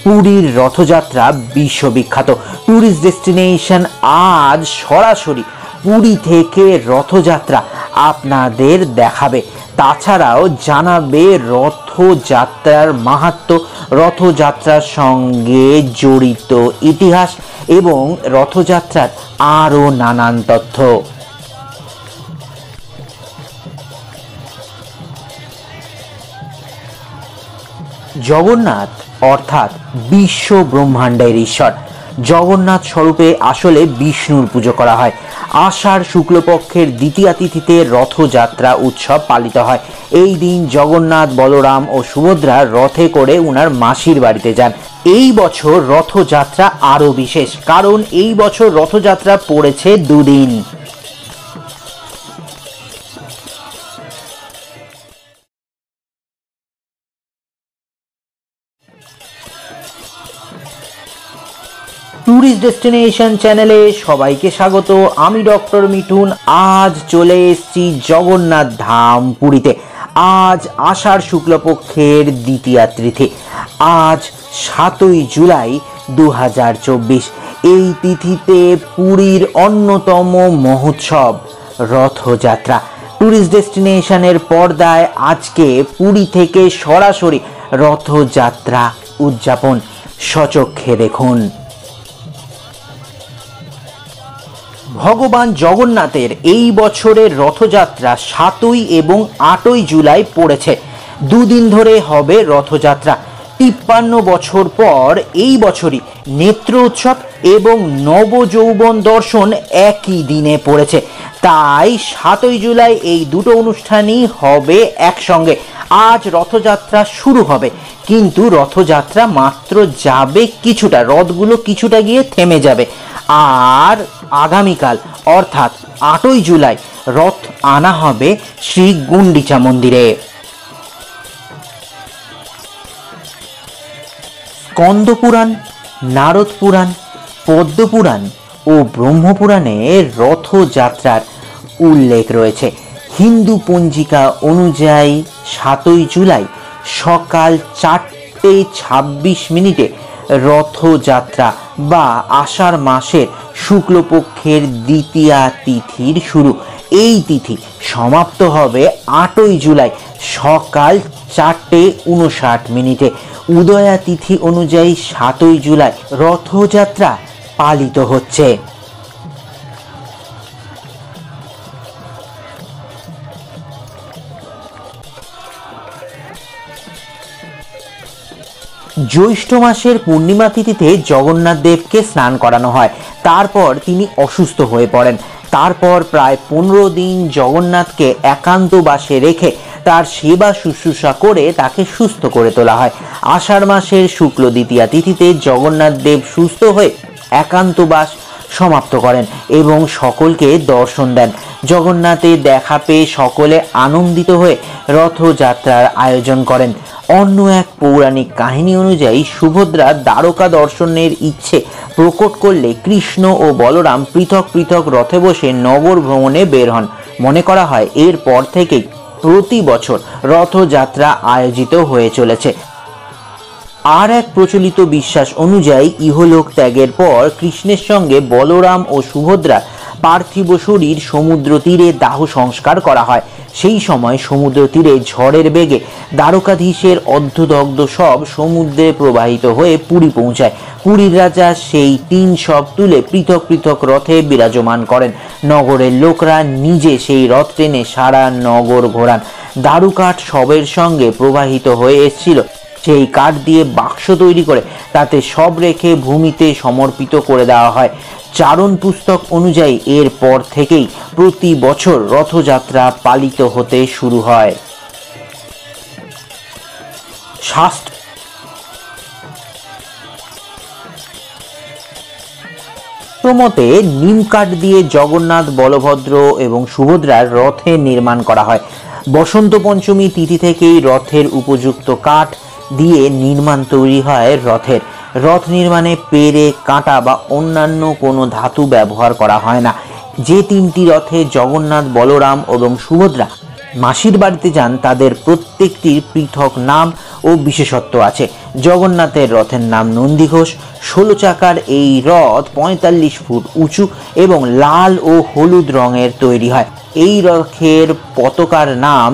পুরীর রথযাত্রা বিশ্ববিখ্যাত। Tourist destination আজ সরাসরি পুরী থেকে রথযাত্রা আপনাদের দেখাবে। তাছাড়াও জানাবে রথযাত্রার মাহাত্ম্য, রথযাত্রার সঙ্গে জড়িত ইতিহাস এবং রথযাত্রার আরও নানান তথ্য। জগন্নাথ অর্থাৎ বিশ্ব ব্রহ্মাণ্ডের ঈশ্বর। জগন্নাথ স্বরূপে আসলে বিষ্ণুর পুজো করা হয়। আষাঢ় শুক্লপক্ষের দ্বিতীয়া তিথিতে রথযাত্রা উৎসব পালিত হয়। এই দিন জগন্নাথ, বলরাম ও সুভদ্রা রথে করে উনার মাসির বাড়িতে যান। এই বছর রথযাত্রা আরও বিশেষ, কারণ এই বছর রথযাত্রা পড়েছে দুদিন। ট্যুরিস্ট ডেস্টিনেশন চ্যানেলে সবাইকে স্বাগত। আমি ডক্টর মিঠুন। আজ চলে এসেছি জগন্নাথ ধাম পুরীতে। আজ আষাঢ় শুক্লপক্ষের দ্বিতীয়া তিথি। আজ 7ই জুলাই 2024। এই তিথিতে পুরীর অন্যতম মহোৎসব রথযাত্রা। ট্যুরিস্ট ডেস্টিনেশনের পর্দায় আজকে পুরী থেকে সরাসরি রথযাত্রা উদযাপন স্বচক্ষে দেখুন। ভগবান জগন্নাথের এই বছরের রথযাত্রা 7ই এবং 8ই জুলাই পড়েছে। দুদিন ধরে হবে রথযাত্রা। 53 বছর পর এই বছরই নেত্র উৎসব এবং নবযৌবন দর্শন একই দিনে পড়েছে। তাই 7ই জুলাই এই দুটো অনুষ্ঠানই হবে একসঙ্গে। আজ রথযাত্রা শুরু হবে, কিন্তু রথযাত্রা মাত্র যাবে কিছুটা, রথগুলো কিছুটা গিয়ে থেমে যাবে। আর আগামীকাল অর্থাৎ 8ই জুলাই রথ আনা হবে শ্রী গুন্ডিচা মন্দিরে। স্কন্দ পুরাণ, নারদ পুরাণ, পদ্মপুরাণ ও ব্রহ্মপুরাণে রথযাত্রার উল্লেখ রয়েছে। হিন্দু পঞ্জিকা অনুযায়ী 7ই জুলাই সকাল 4:26 রথযাত্রা বা আষাঢ় মাসের শুক্লপক্ষের দ্বিতীয়া তিথির শুরু। এই তিথি সমাপ্ত হবে 8ই জুলাই সকাল 4:59। উদয়া তিথি অনুযায়ী 7ই জুলাই রথযাত্রা পালিত হচ্ছে। জ্যৈষ্ঠ মাসের পূর্ণিমা তিথিতে জগন্নাথ দেবকে স্নান করানো হয়। তারপর তিনি অসুস্থ হয়ে পড়েন। তারপর প্রায় 15 দিন জগন্নাথকে একান্তবাসে রেখে তার সেবা শুশ্রূষা করে তাকে সুস্থ করে তোলা হয়। আষাঢ় মাসের শুক্ল দ্বিতীয়া তিথিতে জগন্নাথ দেব সুস্থ হয়ে একান্তবাস সমাপ্ত করেন এবং সকলকে দর্শন দেন। জগন্নাথের দেখা পেয়ে সকলে আনন্দিত হয়ে রথযাত্রার আয়োজন করেন। অন্য এক পৌরাণিক কাহিনী অনুযায়ী সুভদ্রা দ্বারকা দর্শনের ইচ্ছে প্রকট করলে কৃষ্ণ ও বলরাম পৃথক পৃথক রথে বসে নগর ভ্রমণে বের হন। মনে করা হয় এরপর থেকেই প্রতি বছর রথযাত্রা আয়োজিত হয়ে চলেছে। আর এক প্রচলিত বিশ্বাস অনুযায়ী ইহলোক ত্যাগের পর কৃষ্ণের সঙ্গে বলরাম ও সুভদ্রা পার্থিব শরীর সমুদ্র তীরে দাহ সংস্কার করা হয়। সেই সময় সমুদ্র তীরে ঝড়ের বেগে দ্বারকাধীশের অর্ধদগ্ধ শব সমুদ্রে প্রবাহিত হয়ে পুরী পৌঁছায়। পুরীর রাজা সেই 3 শব তুলে পৃথক পৃথক রথে বিরাজমান করেন। নগরের লোকরা নিজে সেই রথ টেনে সারা নগর ঘোরান। দারুকাঠ শবের সঙ্গে প্রবাহিত হয়ে এসেছিল। সেই কাঠ দিয়ে বাক্স তৈরি করে তাতে সব রেখে ভূমিতে সমর্পিত করে দেওয়া হয়। চারণ পুস্তক অনুযায়ী এরপর থেকেই প্রতি বছর রথযাত্রা পালিত হতে শুরু হয়। শাস্ত্রমতে নিম কাঠ দিয়ে জগন্নাথ, বলভদ্র এবং সুভদ্রার রথের নির্মাণ করা হয়। বসন্ত পঞ্চমী তিথি থেকেই রথের উপযুক্ত কাঠ দিয়ে নির্মাণ তৈরি হয় রথের। রথ নির্মাণে পেরে, কাঁটা বা অন্যান্য কোনো ধাতু ব্যবহার করা হয় না। যে 3টি রথে জগন্নাথ, বলরাম এবং সুভদ্রা মাসির বাড়িতে যান তাদের প্রত্যেকটির পৃথক নাম ও বিশেষত্ব আছে। জগন্নাথের রথের নাম নন্দীঘোষ। 16 চাকার এই রথ 45 ফুট উঁচু এবং লাল ও হলুদ রঙের তৈরি হয়। এই রথের পতাকার নাম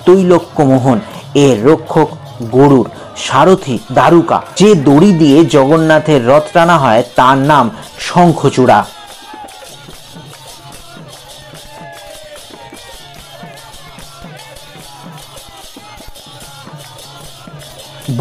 তৈলক্যমোহন। এর রক্ষক গরুড়, সারথি দারুকা। যে দড়ি দিয়ে জগন্নাথের রথ টানা হয় তার নাম শঙ্খচূড়া।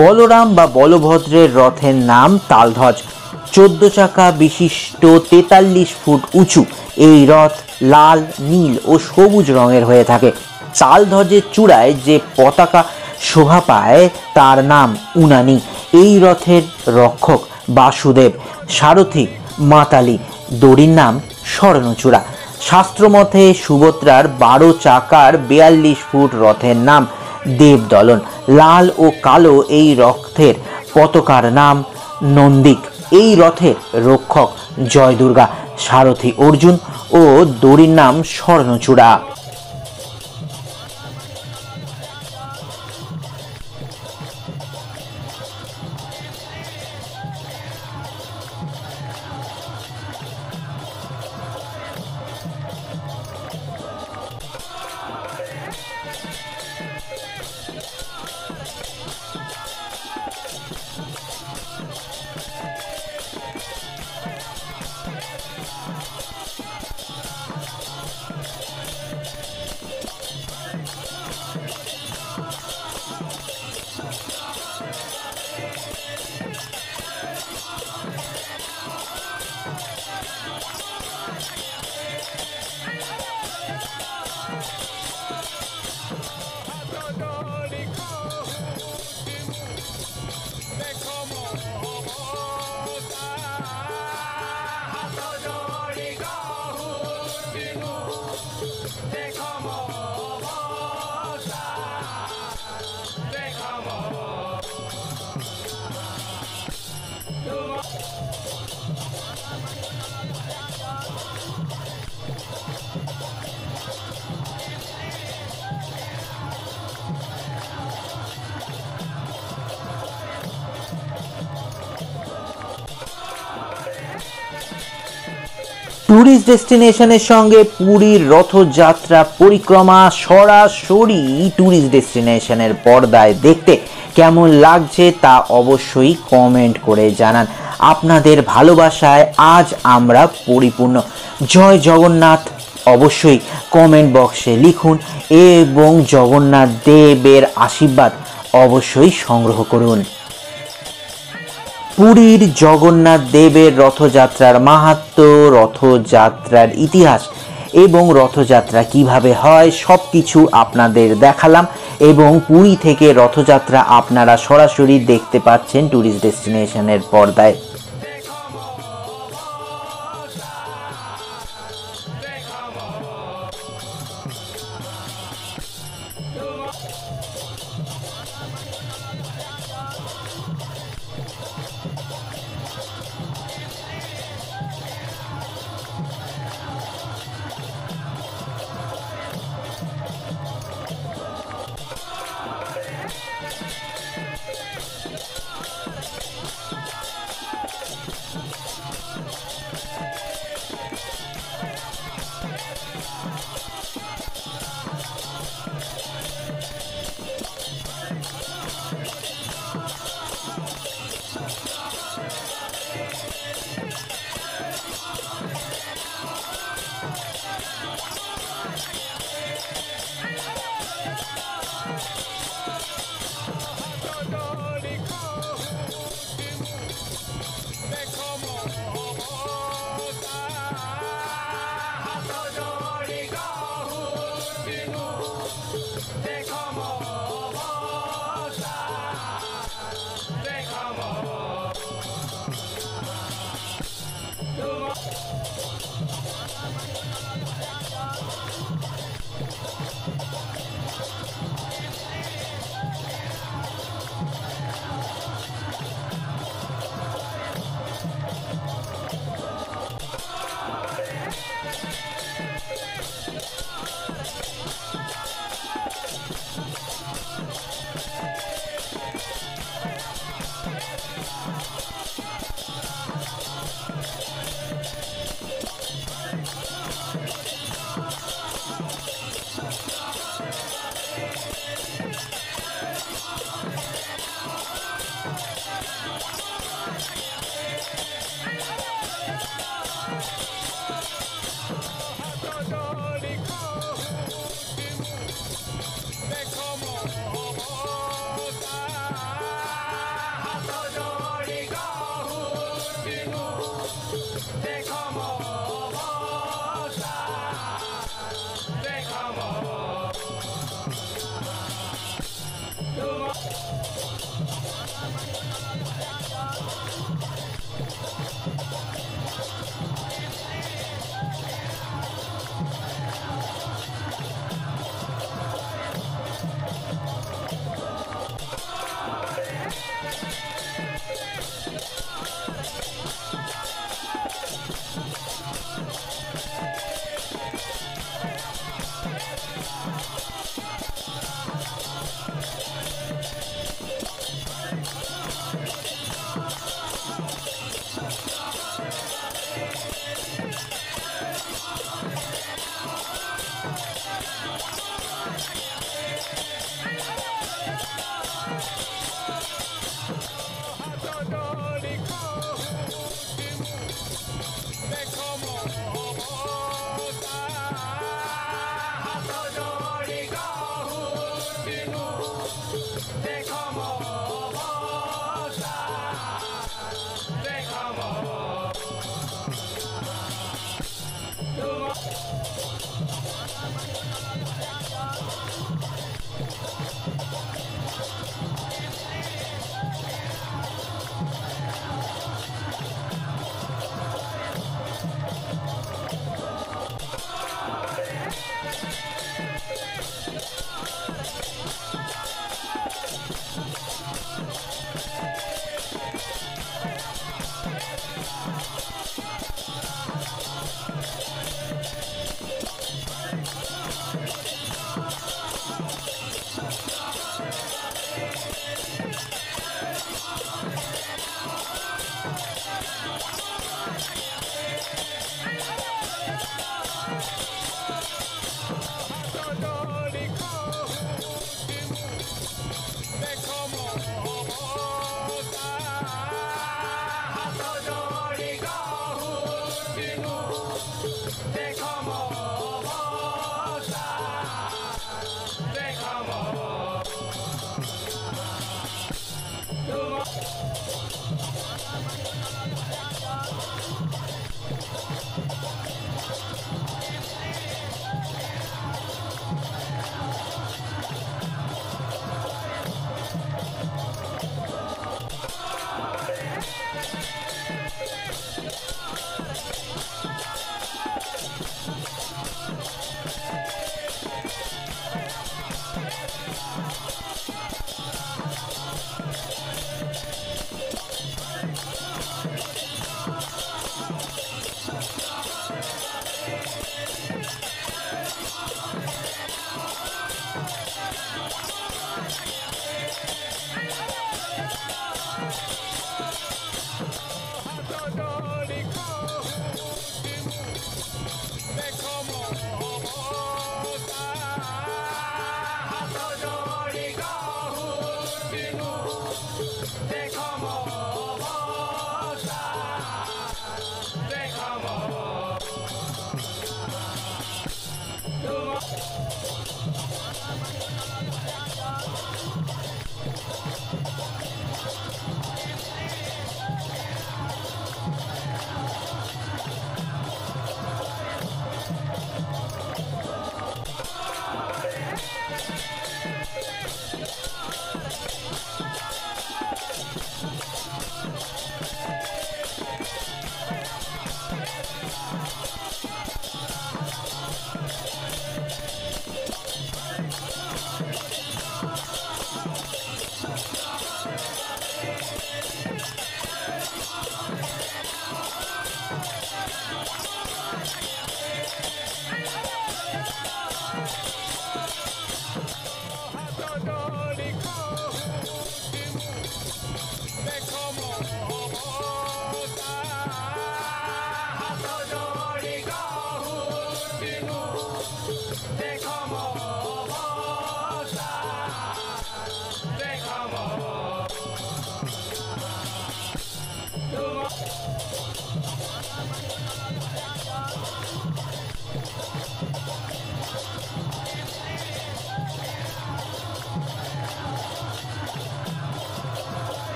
বলরাম বা বলভদ্রের রথের নাম তালধ্বজ। 14 চাকা বিশিষ্ট 43 ফুট উঁচু এই রথ লাল, নীল ও সবুজ রঙের হয়ে থাকে। তালধ্বজের চূড়ায় যে পতাকা শোভা পায় তার নাম উনানি। এই রথের রক্ষক বাসুদেব, সারথি মাতালি। দড়ির নাম স্বর্ণচূড়া। শাস্ত্রমতে সুভদ্রার 12 চাকার 42 ফুট রথের নাম দেবদলন। লাল ও কালো এই রথের পতাকার নাম নন্দিক। এই রথের রক্ষক জয় দুর্গা, সারথি অর্জুন ও দড়ির নাম স্বর্ণচূড়া। ট্যুরিস্ট ডেস্টিনেশনের সঙ্গে পুরীর রথযাত্রা পরিক্রমা সরাসরি ট্যুরিস্ট ডেস্টিনেশনের পর্দায় দেখতে কেমন লাগছে তা অবশ্যই কমেন্ট করে জানান। আপনাদের ভালোবাসায় আজ আমরা পরিপূর্ণ। জয় জগন্নাথ অবশ্যই কমেন্ট বক্সে লিখুন এবং জগন্নাথ দেবের আশীর্বাদ অবশ্যই সংগ্রহ করুন। পুরীর জগন্নাথ দেবের রথযাত্রার মাহাত্ম্য, রথযাত্রার ইতিহাস এবং রথযাত্রা কিভাবে হয় সব কিছু আপনাদের দেখালাম এবং পুরী থেকে রথযাত্রা আপনারা সরাসরি দেখতে পাচ্ছেন ট্যুরিস্ট ডেস্টিনেশনের পর্দায়।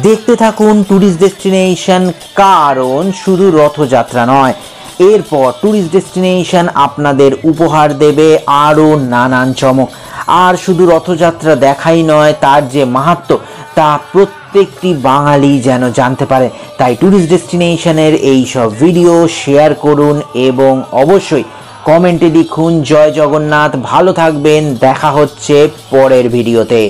দেখতে থাকুন ট্যুরিস্ট ডেস্টিনেশন, কারণ শুধু রথযাত্রা নয়, এরপর ট্যুরিস্ট ডেস্টিনেশন আপনাদের উপহার দেবে আরও নানান চমক। আর শুধু রথযাত্রা দেখাই নয়, তার যে মাহাত্ম্য তা প্রত্যেকটি বাঙালি যেন জানতে পারে। তাই ট্যুরিস্ট ডেস্টিনেশনের এই সব ভিডিও শেয়ার করুন এবং অবশ্যই কমেন্টে লিখুন জয় জগন্নাথ। ভালো থাকবেন, দেখা হচ্ছে পরের ভিডিওতে।